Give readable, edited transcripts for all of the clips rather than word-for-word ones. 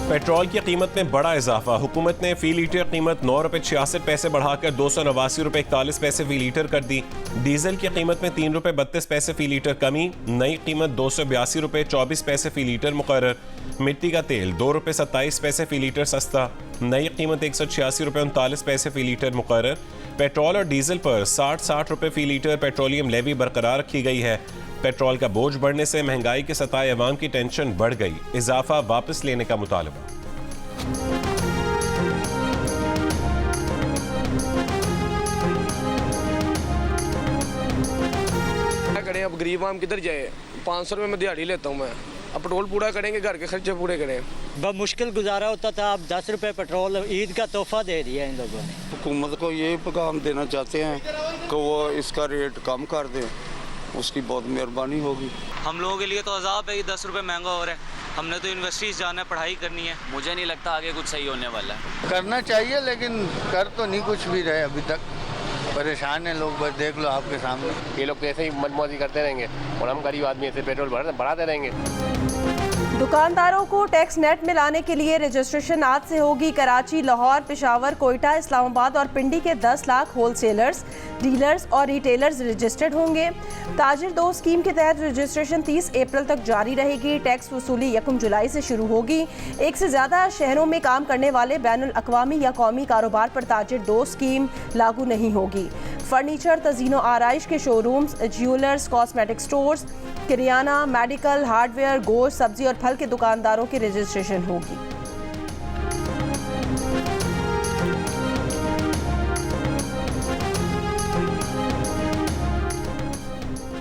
Petrol की कीमत में बड़ा इजाफा। हुकूमत ने फी लीटर कीमत 9 रुपये 66 पैसे बढ़ाकर 289 रुपये 41 पैसे फी लीटर कर दी। डीजल की कीमत में 3 रुपये 32 पैसे फी लीटर कमी। नई कीमत 282 रुपये 24 पैसे फी लीटर मुकर्रर। मिट्टी का तेल 2 रुपये 27 पैसे फी लीटर सस्ता। नई कीमत 186 रुपये 39 पैसे फी लीटर मुकर्रर। पेट्रोल और डीजल पर 60 रुपये फी लीटर पेट्रोलियम लेवी बरकरार रखी गई है। पेट्रोल का बोझ बढ़ने से महंगाई के सताए अवाम की टेंशन बढ़ गई। इजाफा वापस लेने का मुतालबा। करें अब गरीब आम किधर जाए। 500 रुपये में दिहाड़ी लेता हूँ मैं। अब पेट्रोल पूरा करेंगे, घर के खर्चे पूरे करें। बहुत मुश्किल गुजारा होता था, अब 10 रुपये पेट्रोल ईद का तोहफा दे दिया इन लोगों ने। हुकूमत को ये पैगाम देना चाहते हैं कि वो इसका रेट कम कर दें, उसकी बहुत मेहरबानी होगी। हम लोगों के लिए तो अजाब है, 10 रुपये महंगा हो रहा है। हमने तो यूनिवर्सिटीज़ जाना है, पढ़ाई करनी है। मुझे नहीं लगता आगे कुछ सही होने वाला है। करना चाहिए लेकिन कर तो नहीं कुछ भी रहे अभी तक। परेशान है लोग, बस देख लो आपके सामने। ये लोग तो ऐसे ही मनमौजी करते रहेंगे और हम गरीब आदमी ऐसे पेट्रोल बढ़ाते रहेंगे। दुकानदारों को टैक्स नेट में लाने के लिए रजिस्ट्रेशन आज से होगी। कराची, लाहौर, पेशावर, कोयटा, इस्लामाबाद और पिंडी के 10 लाख होलसेलर्स, डीलर्स और रिटेलर्स रजिस्टर्ड होंगे। ताजिर दो स्कीम के तहत रजिस्ट्रेशन 30 अप्रैल तक जारी रहेगी। टैक्स वसूली 1 जुलाई से शुरू होगी। एक से ज़्यादा शहरों में काम करने वाले बैनुल अक़वामी या कौमी कारोबार पर ताजिर दो स्कीम लागू नहीं होगी। फर्नीचर, तज़ीनो आराइश के showrooms, jewellers, cosmetic stores, kirana, medical, hardware, गोश्त, सब्जी और फल के दुकानदारों की रजिस्ट्रेशन होगी।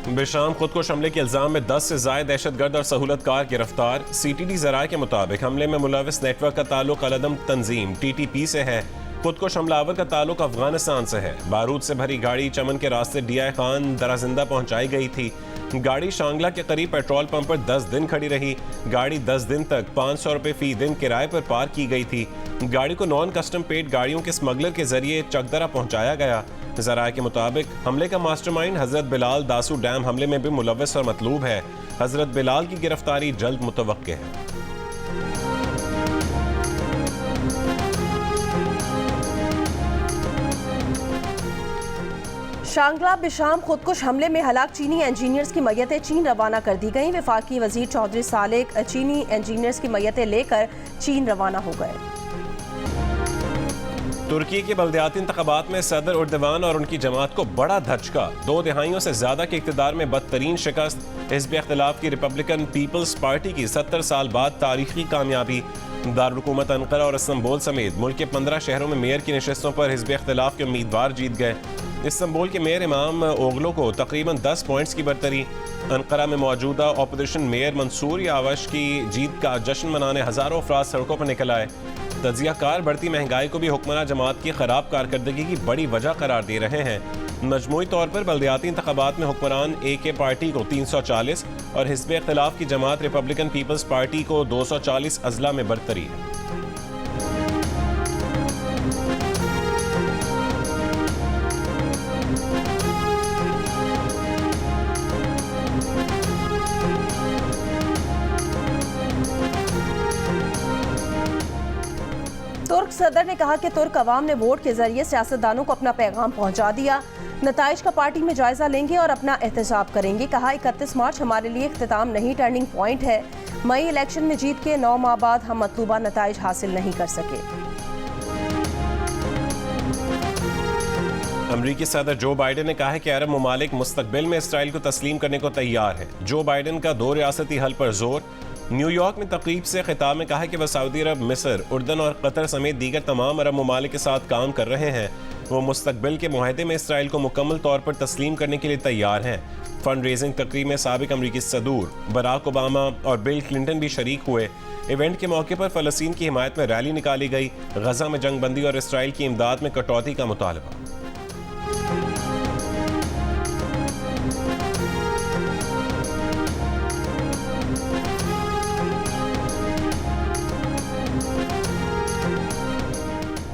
बेशाम खुदकुश हमले के इल्जाम में 10 से ज़ायद दहशतगर्द और सहूलतकार गिरफ्तार। CTD ज़राए के मुताबिक हमले में मुलविस नेटवर्क का ताल्लुक अलअदम तंजीम TTP से है। खुदकुश हमलावर का ताल्लुक अफगानिस्तान से है। बारूद से भरी गाड़ी चमन के रास्ते DI खान दराजिंदा पहुंचाई गई थी। गाड़ी शांगला के करीब पेट्रोल पंप पर 10 दिन खड़ी रही। गाड़ी 10 दिन तक 500 रुपये फी दिन किराए पर पार्क की गई थी। गाड़ी को नॉन कस्टम पेड गाड़ियों के स्मगलर के जरिए चकदरा पहुंचाया गया। ज़राए के मुताबिक हमले का मास्टरमाइंड हजरत बिलाल दासू डैम हमले में भी मुलविस और मतलूब है। हजरत बिलाल की गिरफ्तारी जल्द मुतवक्के है। शांगला बेशाम खुदकुश हमले में हलाक चीनी इंजीनियर्स की मैयतें चीन रवाना कर दी गईं। वफाकी वजीर चौधरी सालेक चीनी इंजीनियर्स की मैयतें लेकर चीन रवाना हो गए। तुर्की के बल्दियाती इंतखाबात में सदर उर्दवान और उनकी जमात को बड़ा धचका। 2 दिहाइयों से ज्यादा के इक़्तिदार में बदतरीन शिकस्त। हिज़्ब इख्तिलाफ की रिपब्लिकन पीपल्स पार्टी की 70 साल बाद तारीखी कामयाबी। दारुल हुकूमत अंकारा और इस्तांबुल समेत मुल्क के 15 शहरों में मेयर की नशस्तों पर हिज़्ब इख्तिलाफ के उम्मीदवार जीत गए। इस्तांबुल के मेयर इमाम ओगलो को तकरीबन 10 पॉइंट्स की बरतरी। अंकारा में मौजूदा अपोजिशन मेयर मंसूर यावश की जीत का जश्न मनाने हज़ारों अफराद सड़कों पर निकल आए। तजियाकार बढ़ती महंगाई को भी हुक्मरान जमात की खराब कारकर्दगी की बड़ी वजह करार दे रहे हैं। मजमूई तौर पर बल्दियाती इंतखाबात में हुक्मरान AK पार्टी को 340 और हिज़्ब इख्तिलाफ की जमात रिपब्लिकन पीपल्स पार्टी को 240 अजला में बरतरी है। तुर्क सदर ने कहा कि तुर्क अवाम ने वोट के जरिए सियासतदानों को अपना पैगाम पहुंचा दिया। नताइज का पार्टी में जायजा लेंगे और अपना एहतसाब करेंगे। कहा 31 मार्च हमारे लिए इख्तिताम नहीं, टर्निंग पॉइंट है। मई इलेक्शन में जीत के 9 माह बाद हम मतलूबा नताइज हासिल नहीं कर सके। अमरीकी सदर जो बाइडेन ने कहा है कि अरब ममालिक मुस्तकबिल में इसराइल को तस्लीम करने को तैयार है। जो बाइडेन का 2 रियासती हल पर जोर। न्यूयॉर्क में तकरीब से खिताब में कहा है कि वह सऊदी अरब, मिस्र, उर्दन और कतर समेत दीगर तमाम अरब ममालिक के साथ काम कर रहे हैं। वो मुस्तकबिल के मुआहदे में इसराइल को मुकम्मल तौर पर तस्लीम करने के लिए तैयार हैं। फंड रेजिंग तकरीब में साबिक अमरीकी सदूर बराक ओबामा और बिल क्लिंटन भी शरीक हुए। इवेंट के मौके पर फ़लस्तीन की हिमायत में रैली निकाली गई। गजा में जंग बंदी और इसराइल की इमदाद में कटौती का मुतालबा।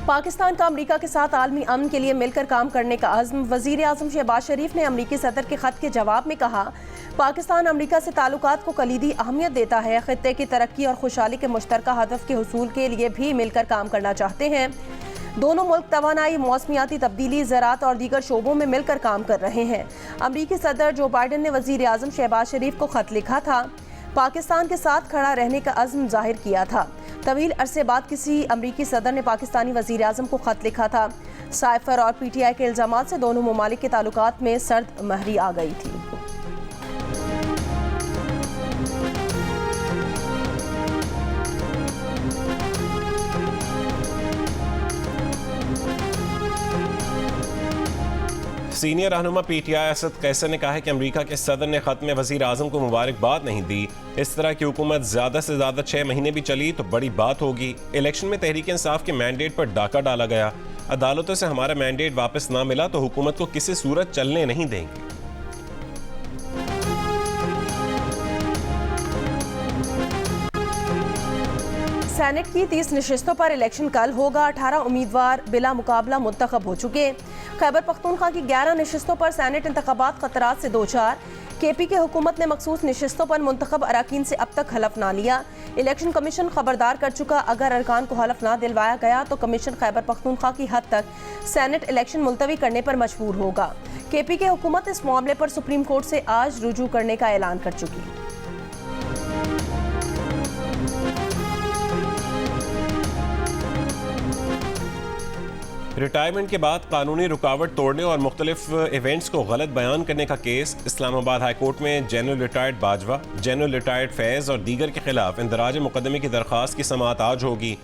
पाकिस्तान का अमरीका के साथ आलमी अमन के लिए मिलकर काम करने का अज़्म। वज़ीर आज़म शहबाज शरीफ ने अमरीकी सदर के ख़त के जवाब में कहा, पाकिस्तान अमरीका से ताल्लुकात को कलीदी अहमियत देता है। खित्ते की तरक्की और खुशहाली के मुश्तरका हदफ के हुसूल के लिए भी मिलकर काम करना चाहते हैं। दोनों मुल्क तवानाई, मौसमियाती तब्दीली, ज़राअत और दीगर शोबों में मिलकर काम कर रहे हैं। अमरीकी सदर जो बाइडन ने वज़ीर आज़म शहबाज शरीफ को खत लिखा था, पाकिस्तान के साथ खड़ा रहने का अज़्म जाहिर किया था। तवील अरसे बाद किसी अमरीकी सदर ने पाकिस्तानी वज़ीर आज़म को खत लिखा था। साइफर और PTI के इल्ज़ामात से दोनों ममालिक के ताल्लुकात में सर्द महरी आ गई थी। सीनियर रहनुमा PTI असद कैसर ने कहा है कि अमेरिका के सदर ने खत में वज़ीर आज़म को मुबारकबाद नहीं दी। इस तरह की हुकूमत ज़्यादा से ज़्यादा 6 महीने भी चली तो बड़ी बात होगी। इलेक्शन में तहरीक इंसाफ के मैंडेट पर डाका डाला गया। अदालतों से हमारा मैंडेट वापस ना मिला तो हुकूमत को किसी सूरत चलने नहीं देंगे। सेनेट की 30 नशिस्तों पर इलेक्शन कल होगा। 18 उम्मीदवार बिला मुकाबला मुंतखब हो चुके। खैबर पख्तूनख्वा की 11 नशिस्तों पर सेनेट इंतखाबात खतरात से दो चार। KP की हुकूमत ने मखसूस नशिस्तों पर मुंतखब अरकान से अब तक हलफ ना लिया। इलेक्शन कमीशन खबरदार कर चुका, अगर अरकान को हलफ ना दिलवाया गया तो कमीशन खैबर पख्तूनख्वा की हद तक सेनेट इलेक्शन मुलतवी करने पर मजबूर होगा। KP की हुकूमत इस मामले पर सुप्रीम कोर्ट से आज रुजू करने का ऐलान कर चुकी। रिटायरमेंट के बाद कानूनी रुकावट तोड़ने और मुख्तलिफ इवेंट्स को गलत बयान करने का केस इस्लामाबाद हाई कोर्ट में general retired Bajwa, general retired Faiz और दीगर के खिलाफ इंदराज मुकदमे की दरख्वास्त की समाअत आज होगी।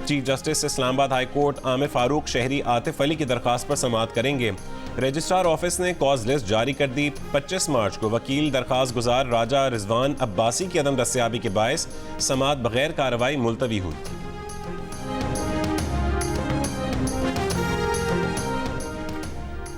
Chief justice Islamabad high court Aamir Farooq शहरी आतिफ अली की दरख्वास्त पर समाअत करेंगे। रजिस्ट्रार ऑफिस ने कॉज लिस्ट जारी कर दी। 25 मार्च को वकील दरख्वास्त गुजार राजा रिजवान अब्बासी की अदम दस्तयाबी के बायस समाअत बगैर कार्रवाई मुलतवी हुई थी।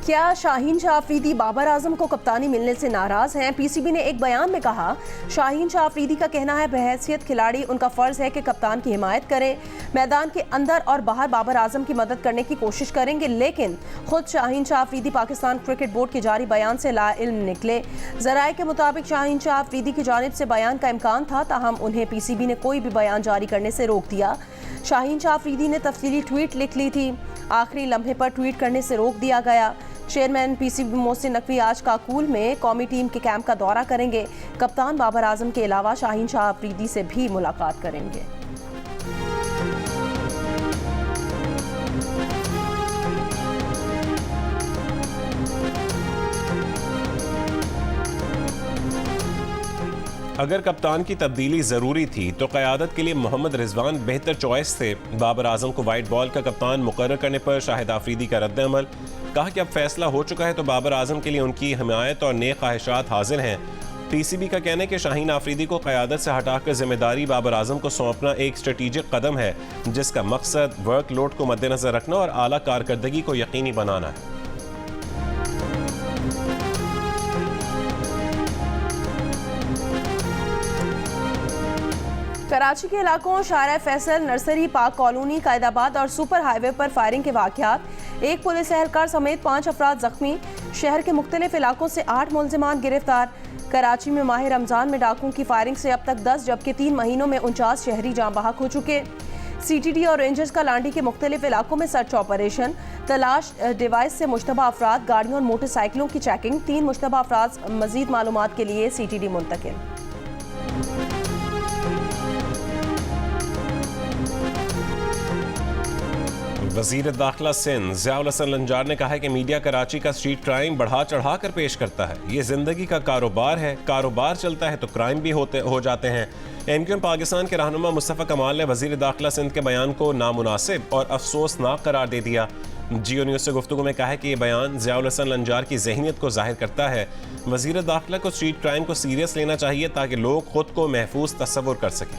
क्या शाहीन शाह अफरीदी बाबर आजम को कप्तानी मिलने से नाराज हैं? PCB ने एक बयान में कहा, शाहीन शाह अफरीदी का कहना है बहैसियत खिलाड़ी उनका फर्ज है कि कप्तान की हिमायत करें। मैदान के अंदर और बाहर बाबर आजम की मदद करने की कोशिश करेंगे, लेकिन खुद शाहीन शाह अफरीदी पाकिस्तान क्रिकेट बोर्ड के जारी बयान से लाइल्म निकले। जराए के मुताबिक शाहीन शाह अफरीदी की जानिब से बयान का इम्कान था, ताहम उन्हें PCB ने कोई भी बयान जारी करने से रोक दिया। शाहीन शाह अफरीदी ने तफसीली ट्वीट लिख ली थी, आखिरी लम्हे पर ट्वीट करने से रोक दिया गया। चेयरमैन PCB मोहसिन नकवी आज काकूल में कौमी टीम के कैंप का दौरा करेंगे। कप्तान बाबर आजम के अलावा शाहीन शाह अफरीदी से भी मुलाकात करेंगे। अगर कप्तान की तब्दीली ज़रूरी थी तो क़यादत के लिए मोहम्मद रिजवान बेहतर चॉइस थे। बाबर आजम को वाइट बॉल का कप्तान मुकर्रर करने पर शाहिद आफरीदी का रद्द-ए-अमल। कहा कि अब फैसला हो चुका है तो बाबर आजम के लिए उनकी हिमायत और नेक ख्वाहिशात हाजिर हैं। PCB का कहना है कि शाहीन आफरीदी को क़यादत से हटाकर जिम्मेदारी बाबर आजम को सौंपना एक स्ट्रेटेजिक कदम है, जिसका मकसद वर्कलोड को मद्देनजर रखना और आला कारकर्दगी को यकीनी बनाना है। कराची के इलाकों शारा फैसल, नर्सरी, पाक कॉलोनी, कायदाबाद और सुपर हाईवे पर फायरिंग के वाक़यात। एक पुलिस एहलकार समेत 5 अफराद जख्मी। शहर के मुख्तलिफ इलाकों से 8 मुलजिमान गिरफ्तार। कराची में माह रमज़ान में डाकुओं की फायरिंग से अब तक 10 जबकि 3 महीनों में 49 शहरी जाँ बहक हो चुके। CTD और रेंजर्स का लांडी के मुख्तलिफ इलाकों में सर्च ऑपरेशन। तलाश डिवाइस से मुश्तबा अफराद, गाड़ियों और मोटरसाइकिलों की चेकिंग। 3 मुश्तबा अफराद मज़ीद मालूमात के लिए CTD मुंतकिल। वज़ीर दाखिला सिंध ज़ियाउल हसन लंजार ने कहा है कि मीडिया कराची का स्ट्रीट क्राइम बढ़ा चढ़ा कर पेश करता है। ये ज़िंदगी का कारोबार है, कारोबार चलता है तो क्राइम भी हो जाते हैं। MQM पाकिस्तान के रहनुमा मुस्तफ़ा कमाल ने वज़ीर दाखिला सिंध के बयान को नामुनासिब और अफसोसनाक करार दे दिया। जियो न्यूज़ से गुफ्तगू में कहा है कि ये बयान ज़ियाउल हसन लंजार की ज़हनियत को ज़ाहिर करता है। वज़ीर दाखिला को स्ट्रीट क्राइम को सीरियस लेना चाहिए ताकि लोग खुद को महफूज तस्वुर कर सकें।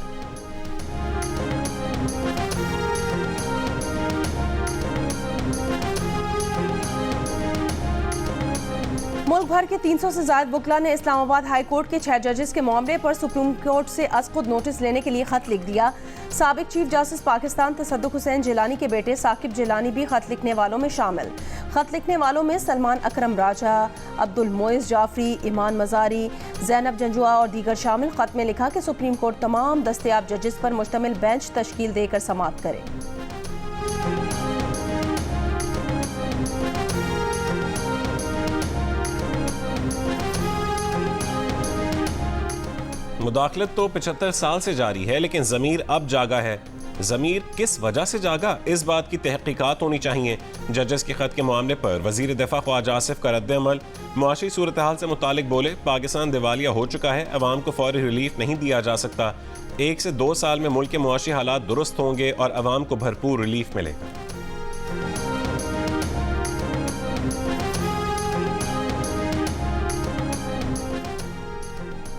मुल्क भर के 300 से ज्यादा वकला ने इस्लामाबाद हाई कोर्ट के 6 जजेस के मामले पर सुप्रीम कोर्ट से अज़खुद नोटिस लेने के लिए खत लिख दिया। साबिक चीफ जस्टिस पाकिस्तान तसद्दुक़ हुसैन जिलानी के बेटे साकिब जिलानी भी खत लिखने वालों में शामिल। खत लिखने वालों में सलमान अकरम राजा, अब्दुल मोइस जाफरी, ईमान मजारी, जैनब जंजुआ और दीगर शामिल। खत में लिखा कि सुप्रीम कोर्ट तमाम दस्तयाब जजेस पर मुश्तमिल बेंच तश्कील देकर समाअत करे। मुदाखलत तो 75 साल से जारी है, लेकिन ज़मीर अब जागा है। ज़मीर किस वजह से जागा, इस बात की तहकीकात होनी चाहिए। जजेस के खत के मामले पर वज़ीर दिफा ख्वाजा आसिफ का रद्द-ए-अमल। मुआशी सूरत हाल से मुतालिक बोले, पाकिस्तान दिवालिया हो चुका है, अवाम को फौरी रिलीफ नहीं दिया जा सकता। 1 से 2 साल में मुल्क के मुआशी हालात दुरुस्त होंगे और अवाम को भरपूर रिलीफ मिलेगा।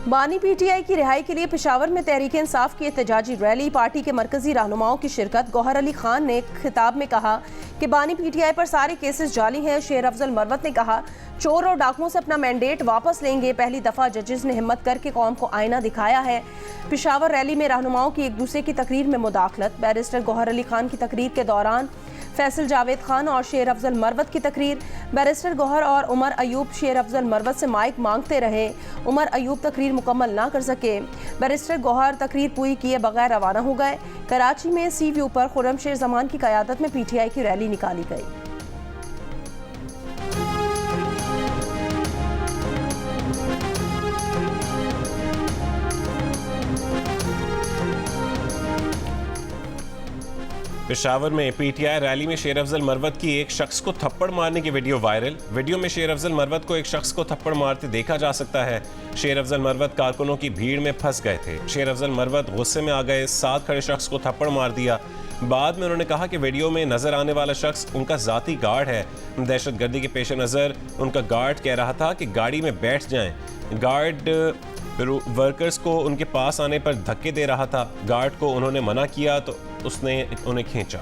बानी पीटीआई की रिहाई के लिए पेशावर में तहरीक इंसाफ की एहतजाजी रैली। पार्टी के मरकजी रहनुमाओं की शिरकत। गौहर अली खान ने खिताब में कहा कि बानी पीटीआई पर सारे केसेस जाली हैं। शेर अफजल मरवत ने कहा, चोर और डाकुओं से अपना मैंडेट वापस लेंगे। पहली दफा जजेस ने हिम्मत करके कौम को आईना दिखाया है। पेशावर रैली में रहनुमाओं की एक दूसरे की तकरीर में मुदाखलत। बैरिस्टर गौहर अली खान की तकरीर के दौरान फैसल जावेद खान और शेर अफजल मरवत की तकरीर। बैरिस्टर गौहर और उमर अयूब शेर अफजल मरवत से माइक मांगते रहे। उमर अयूब तकरीर मुकम्मल ना कर सके। बैरिस्टर गौहर तकरीर पूरी किए बगैर रवाना हो गए। कराची में सी व्यू पर खुर्रमशेर जमान की क़यादत में पीटीआई की रैली निकाली गई। पेशावर में पीटीआई रैली में शेर अफजल मरवत की एक शख्स को थप्पड़ मारने की वीडियो वायरल। वीडियो में शेर अफजल मरवत को एक शख्स को थप्पड़ मारते देखा जा सकता है। शेर अफजल मरवत कारकुनों की भीड़ में फंस गए थे। शेर अफजल मरवत गुस्से में आ गए, साथ खड़े शख्स को थप्पड़ मार दिया। बाद में उन्होंने कहा कि वीडियो में नजर आने वाला शख्स उनका जाती गार्ड है। दहशतगर्दी के पेश नज़र उनका गार्ड कह रहा था कि गाड़ी में बैठ जाएं। गार्ड वर्कर्स को उनके पास आने पर धक्के दे रहा था। गार्ड को उन्होंने मना किया तो उसने उन्हें खींचा।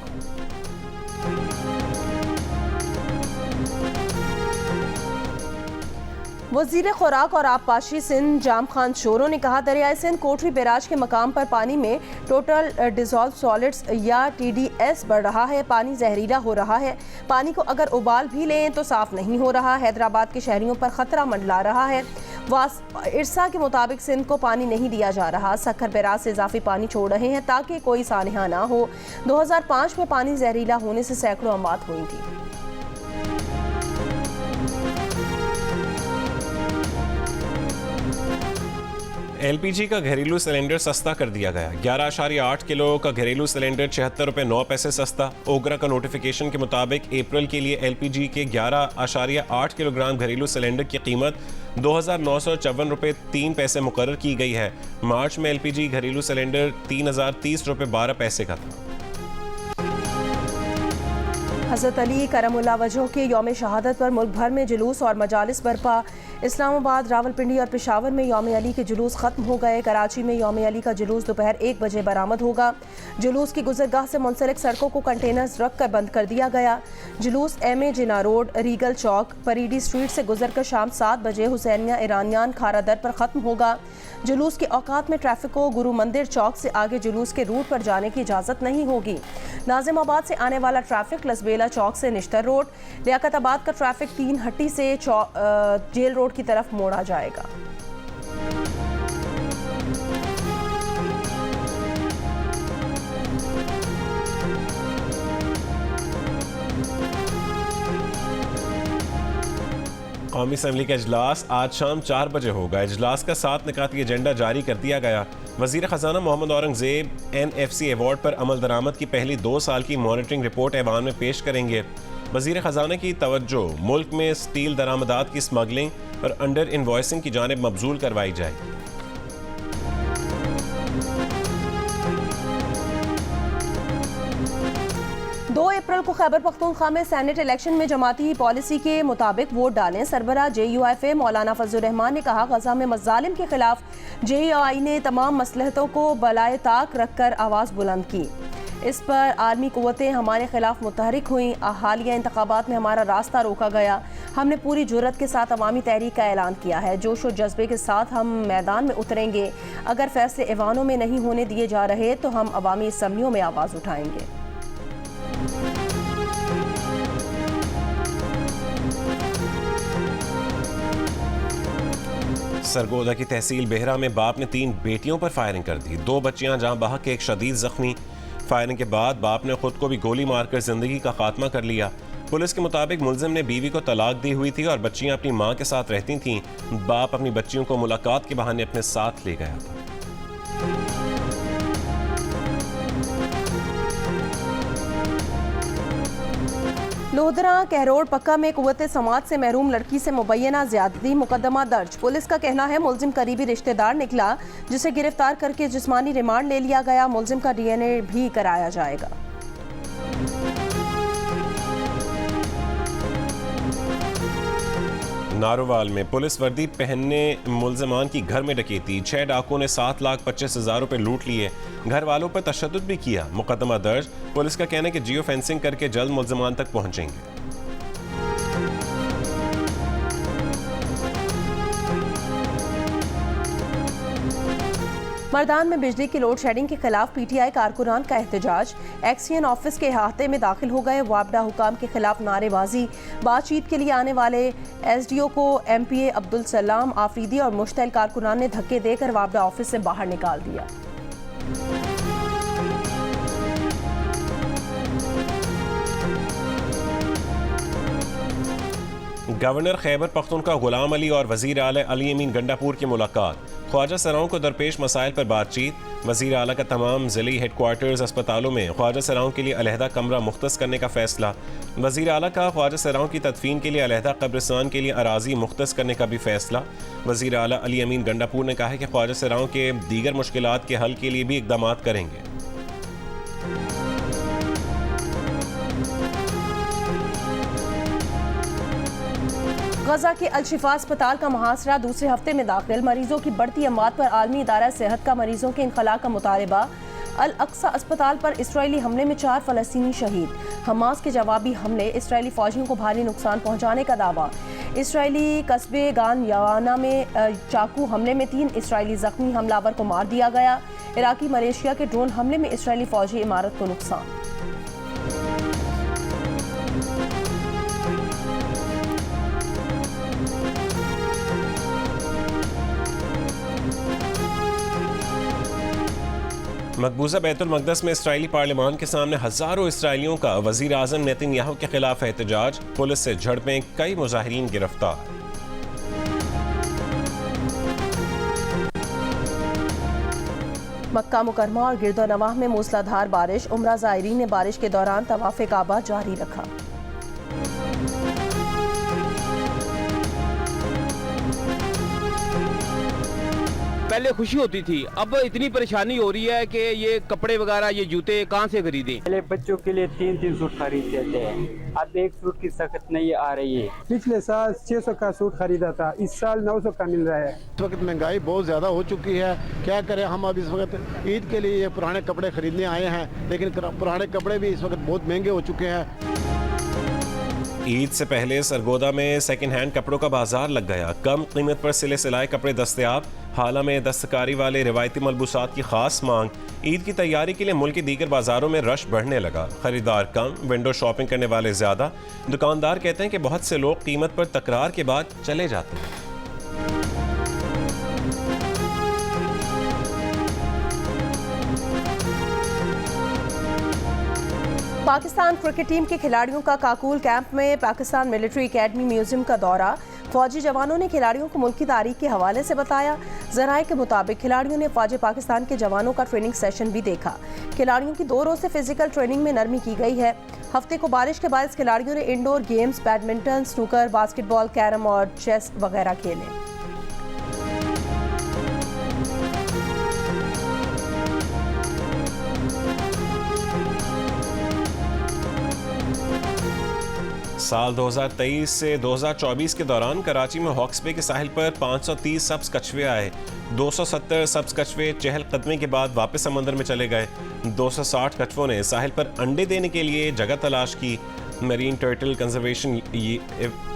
वज़ीर खुराक और आबपाशी सिंध जाम खान शोरो ने कहा, दरियाए सिंध कोटरी बैराज के मकाम पर पानी में टोटल डिज़ोल्व सॉलिड्स या TDS बढ़ रहा है। पानी जहरीला हो रहा है। पानी को अगर उबाल भी लें तो साफ नहीं हो रहा। हैदराबाद के शहरियों पर खतरा मंडला रहा है। इरसा के मुताबिक सिंध को पानी नहीं दिया जा रहा। सखर बैराज से इजाफी पानी छोड़ रहे हैं ताकि कोई सानहा ना हो। 2005 में पानी जहरीला होने से सैकड़ों अमात हुई थी। LPG का घरेलू सिलेंडर सस्ता कर दिया गया। 11.8 किलो का घरेलू सिलेंडर 76 रुपये 9 पैसे सस्ता। ओगरा का नोटिफिकेशन के मुताबिक अप्रैल के लिए LPG के 11.8 किलोग्राम घरेलू सिलेंडर की कीमत 2,954 रुपये 3 पैसे मुकर्रर की गई है। मार्च में LPG घरेलू सिलेंडर 3,030 रुपये 12 पैसे का था। हज़रत अली करमुल्लाह वजह के यौम शहादत पर मुल्क भर में जुलूस और मजालिस बरपा। इस्लामाबाद, रावलपिंडी और पेशावर में यौम अली के जुलूस ख़त्म हो गए। कराची में यौम अली का जुलूस दोपहर 1 बजे बरामद होगा। जुलूस की गुजरगाह से मुंसलिक सड़कों को कंटेनर्स रख कर बंद कर दिया गया। जुलूस MA जिना रोड, रीगल चौक, परीडी स्ट्रीट से गुजरकर शाम 7 बजे हुसैनिया ईरानियान खारा दर पर ख़त्म होगा। जुलूस के औकात में ट्रैफिक को गुरु मंदिर चौक से आगे जुलूस के रूट पर जाने की इजाज़त नहीं होगी। नाजिमाबाद से आने वाला ट्रैफिक लसबेला चौक से निश्तर रोड, लियाकताबाद का ट्रैफिक 3 हट्टी से जेल रोड की तरफ मोड़ा जाएगा। कौमी असम्बली का इजलास आज शाम 4 बजे होगा। इजलास का 7 निकाती एजेंडा जारी कर दिया गया। वज़ीर ख़जाना मोहम्मद औरंगज़ेब NFC अवार्ड पर अमल दरामद की पहली 2 साल की मॉनिटरिंग रिपोर्ट ऐवान में पेश करेंगे। वज़ीर ख़जाना की तवज्जो मुल्क में स्टील दरामदात की स्मगलिंग और अंडर इनवॉइसिंग की जानिब मबजूल करवाई जाएगी। 2 अप्रैल को खैबर पख्तूनख्वा में सेनेट इलेक्शन में जमाती पॉलिसी के मुताबिक वोट डालें। सरबराह JUIF मौलाना फजलुर रहमान ने कहा, गजा में मज़ालिम के खिलाफ JUI ने तमाम मसलहतों को बलाए ताक रखकर आवाज़ बुलंद की। इस पर आर्मी कुव्वतें हमारे खिलाफ मुतहरिक हुई। हालिया इंतखाबात में हमारा रास्ता रोका गया। हमने पूरी जुर्रत के साथ अवामी तहरीक का ऐलान किया है। जोश और जज्बे के साथ हम मैदान में उतरेंगे। अगर फैसले ऐवानों में नहीं होने दिए जा रहे तो हम अवामी असम्बलियों में आवाज़ उठाएंगे। सरगोदा की तहसील बेहरा में बाप ने 3 बेटियों पर फायरिंग कर दी। 2 बच्चियां जहां बहक एक शदीद जख्मी। फायरिंग के बाद बाप ने खुद को भी गोली मारकर जिंदगी का खात्मा कर लिया। पुलिस के मुताबिक मुलजिम ने बीवी को तलाक दी हुई थी और बच्चियां अपनी मां के साथ रहती थीं। बाप अपनी बच्चियों को मुलाकात के बहाने अपने साथ ले गया था। लोधरा कहरोड़ पक्का में कुव्वते समात से महरूम लड़की से मुबैना ज्यादती मुकदमा दर्ज। पुलिस का कहना है मुलजिम करीबी रिश्तेदार निकला, जिसे गिरफ्तार करके जिस्मानी रिमांड ले लिया गया। मुलजिम का डीएनए भी कराया जाएगा। नारोवाल में पुलिस वर्दी पहनने मुलजमान की घर में डकैती। 6 डाकुओं ने 7,25,000 रुपए लूट लिए। घर वालों पर तशद्दुद भी किया। मुकदमा दर्ज। पुलिस का कहना है कि जियो फेंसिंग करके जल्द मुलजमान तक पहुंचेंगे। मर्दान में बिजली की लोड शेडिंग के खिलाफ पीटीआई कारकुनान का एहतजाज। एक्सीएन ऑफिस के अहाते में दाखिल हो गए। वापडा हुकाम के खिलाफ नारेबाजी। बातचीत के लिए आने वाले एसडीओ को एमपीए अब्दुल सलाम आफरीदी और मुश्तैल कारकुनान ने धक्के देकर वापडा ऑफिस से बाहर निकाल दिया। गवर्नर खैबर पख्तूनख्वा गुलाम अली और वजीर आला अली अमीन गंडापुर की मुलाकात। ख्वाजा सराओं को दरपेश मसाइल पर बातचीत। वजीर आला का तमाम ज़िली हेडक्वार्टर्स अस्पतालों में ख्वाजा सराओं के लिए अलहदा कमरा मुख्तस करने का फैसला। वजीर आला का ख्वाजा सराओं की तदफीन के लिए अलहदा कब्रिस्तान के लिए अराजी मुख्तस करने का भी फैसला। वजीर आला अली अमीन गंडापुर ने कहा है कि ख्वाजा सराओं के दीगर मुश्किलात के हल के लिए भी इक़दाम करेंगे। गजा के अल-शिफा अस्पताल का मुहासरा दूसरे हफ्ते में दाखिल। मरीजों की बढ़ती अमवात पर आलमी इदारा सेहत का मरीजों के इंखला का मुतालबा। अल-अक्सा अस्पताल पर इसराइली हमले में 4 फलस्तीनी शहीद। हमास के जवाबी हमले, इसराइली फौजियों को भारी नुकसान पहुंचाने का दावा। इसराइली कस्बे गान यावाना में चाकू हमले में 3 इसराइली जख्मी, हमलावर को मार दिया गया। इराकी मलेशिया के ड्रोन हमले में इसराइली फौजी इमारत को नुकसान। मकबूजा बैतुल मक़दस में इसराइली पार्लियामान के सामने हज़ारों इसराइलियों का वज़ीर आज़म नेतन्याहू के खिलाफ एहतजाज। पुलिस से झड़पें, कई मुजाहिरीन गिरफ्तार। मक्का मुकरमा और गिरदोनवाह में मूसलाधार बारिश। उम्रा ज़ायरीन ने बारिश के दौरान तवाफ़े काबा जारी रखा। पहले खुशी होती थी, अब इतनी परेशानी हो रही है कि ये कपड़े वगैरह, ये जूते कहाँ से खरीदें। पहले बच्चों के लिए 3 सूट खरीदते थे, अब 1 सूट की सख्त नहीं आ रही है। पिछले साल 600 का सूट खरीदा था, इस साल 900 का मिल रहा है। इस वक्त महंगाई बहुत ज़्यादा हो चुकी है, क्या करें हम। अब इस वक्त ईद के लिए ये पुराने कपड़े खरीदने आए हैं, लेकिन पुराने कपड़े भी इस वक्त बहुत महंगे हो चुके हैं। ईद से पहले सरगोदा में सेकंड हैंड कपड़ों का बाजार लग गया। कम कीमत पर सिले सिलाए कपड़े दस्तयाब। हाला में दस्तकारी वाले रिवायती मलबूसात की खास मांग। ईद की तैयारी के लिए मुल्क के दीगर बाजारों में रश बढ़ने लगा। खरीदार कम, विंडो शॉपिंग करने वाले ज्यादा। दुकानदार कहते हैं कि बहुत से लोग कीमत पर तकरार के बाद चले जाते हैं। पाकिस्तान क्रिकेट टीम के खिलाड़ियों का काकूल कैंप में पाकिस्तान मिलिट्री एकेडमी म्यूजियम का दौरा। फौजी जवानों ने खिलाड़ियों को मुल्क की तारीख के हवाले से बताया। ज़राए के मुताबिक खिलाड़ियों ने फौज पाकिस्तान के जवानों का ट्रेनिंग सेशन भी देखा। खिलाड़ियों की 2 रोज से फिजिकल ट्रेनिंग में नरमी की गई है। हफ्ते को बारिश के बाद खिलाड़ियों ने indoor games, badminton, snooker, basketball, carrom और चेस वगैरह खेले। साल 2023 से 2024 के दौरान कराची में हॉक्स बे के साहिल पर 530 सब्ज कछुए आए। 270 सब्ज कछुए चहलकदमी के बाद वापस समंदर में चले गए। 260 कछुओं ने साहिल पर अंडे देने के लिए जगह तलाश की। मरीन टर्टल कंजर्वेशन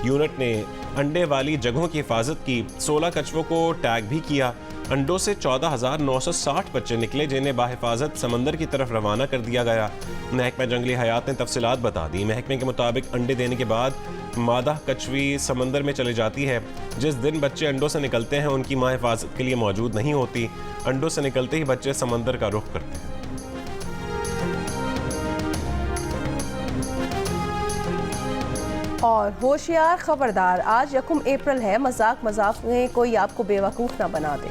यूनिट ने अंडे वाली जगहों की हिफाजत की। 16 कछुओं को टैग भी किया। अंडों से 14,960 बच्चे निकले, जिन्हें बाहिफाजत समंदर की तरफ रवाना कर दिया गया। महकमा जंगली हयात ने तफसीलात बता दी। महकमे के मुताबिक अंडे देने के बाद मादा कछुई समंदर में चली जाती है। जिस दिन बच्चे अंडों से निकलते हैं उनकी माँ हिफाजत के लिए मौजूद नहीं होती। अंडों से निकलते ही बच्चे समंदर का रुख करते हैं। और होशियार खबरदार, आज 1 अप्रैल है। मजाक में कोई आपको बेवकूफ़ ना बना दे।